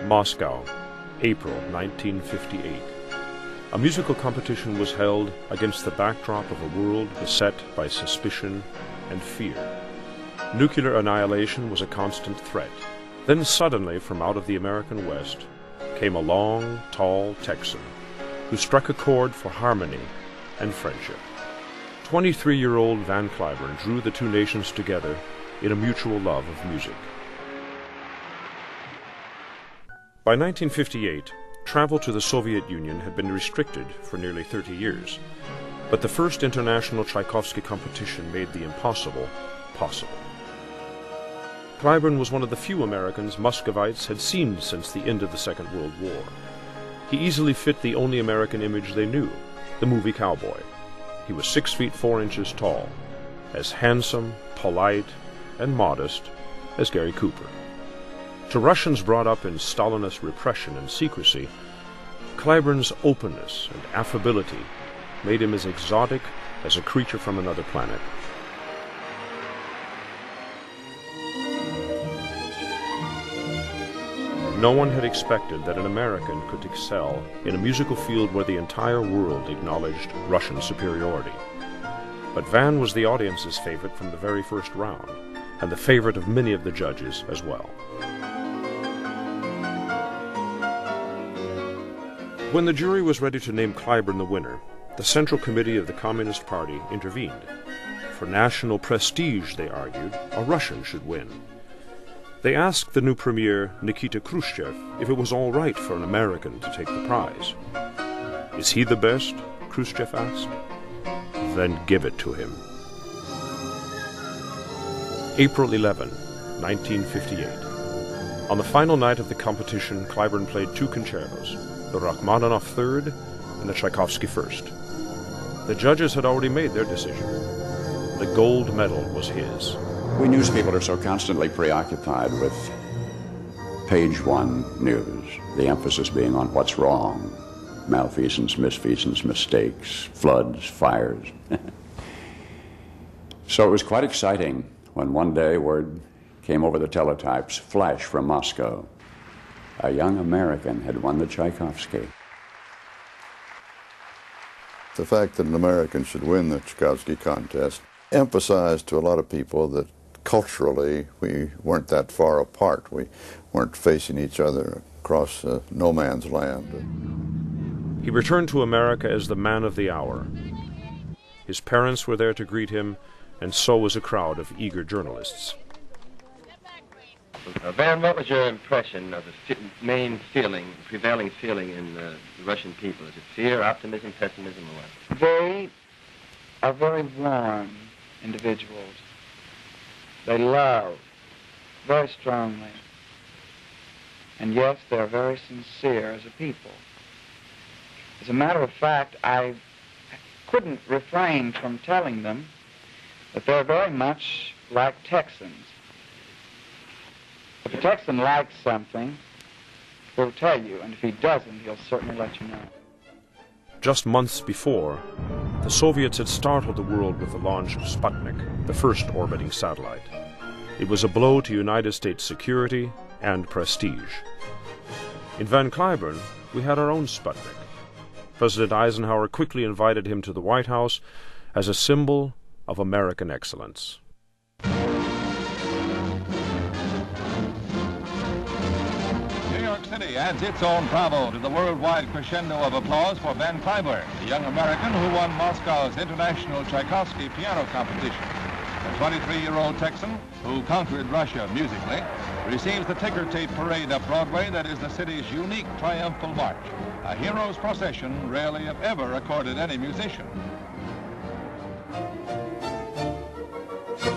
Moscow, April 1958. A musical competition was held against the backdrop of a world beset by suspicion and fear. Nuclear annihilation was a constant threat. Then suddenly, from out of the American West, came a long, tall Texan who struck a chord for harmony and friendship. 23-year-old Van Cliburn drew the two nations together in a mutual love of music. By 1958, travel to the Soviet Union had been restricted for nearly 30 years, but the first international Tchaikovsky competition made the impossible possible. Cliburn was one of the few Americans Muscovites had seen since the end of the Second World War. He easily fit the only American image they knew, the movie cowboy. He was 6 feet 4 inches tall, as handsome, polite, and modest as Gary Cooper. To Russians brought up in Stalinist repression and secrecy, Cliburn's openness and affability made him as exotic as a creature from another planet. No one had expected that an American could excel in a musical field where the entire world acknowledged Russian superiority. But Van was the audience's favorite from the very first round, and the favorite of many of the judges as well. When the jury was ready to name Cliburn the winner, the Central Committee of the Communist Party intervened. For national prestige, they argued, a Russian should win. They asked the new premier, Nikita Khrushchev, if it was all right for an American to take the prize. Is he the best? Khrushchev asked. Then give it to him. April 11, 1958. On the final night of the competition, Cliburn played 2 concertos, the Rachmaninoff Third and the Tchaikovsky First. The judges had already made their decision. The gold medal was his. We newspeople are so constantly preoccupied with page 1 news, the emphasis being on what's wrong, malfeasance, misfeasance, mistakes, floods, fires. So it was quite exciting when one day word came over the teletypes, flash from Moscow. A young American had won the Tchaikovsky. The fact that an American should win the Tchaikovsky contest emphasized to a lot of people that culturally we weren't that far apart. We weren't facing each other across no man's land. He returned to America as the man of the hour. His parents were there to greet him, and so was a crowd of eager journalists. Van, what was your impression of the main feeling, prevailing feeling in the Russian people? Is it fear, optimism, pessimism, or what? They are very warm individuals. They love very strongly. And yes, they're very sincere as a people. As a matter of fact, I couldn't refrain from telling them that they're very much like Texans. If a Texan likes something, he'll tell you, and if he doesn't, he'll certainly let you know. Just months before, the Soviets had startled the world with the launch of Sputnik, the first orbiting satellite. It was a blow to United States security and prestige. In Van Cliburn, we had our own Sputnik. President Eisenhower quickly invited him to the White House as a symbol of American excellence. City adds its own bravo to the worldwide crescendo of applause for Van Cliburn, the young American who won Moscow's International Tchaikovsky Piano Competition. The 23-year-old Texan, who conquered Russia musically, receives the ticker tape parade up Broadway that is the city's unique triumphal march, a hero's procession rarely if ever accorded any musician.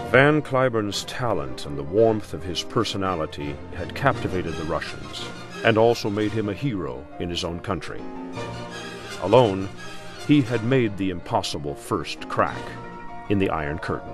Van Cliburn's talent and the warmth of his personality had captivated the Russians, and also made him a hero in his own country. Alone, he had made the impossible first crack in the Iron Curtain.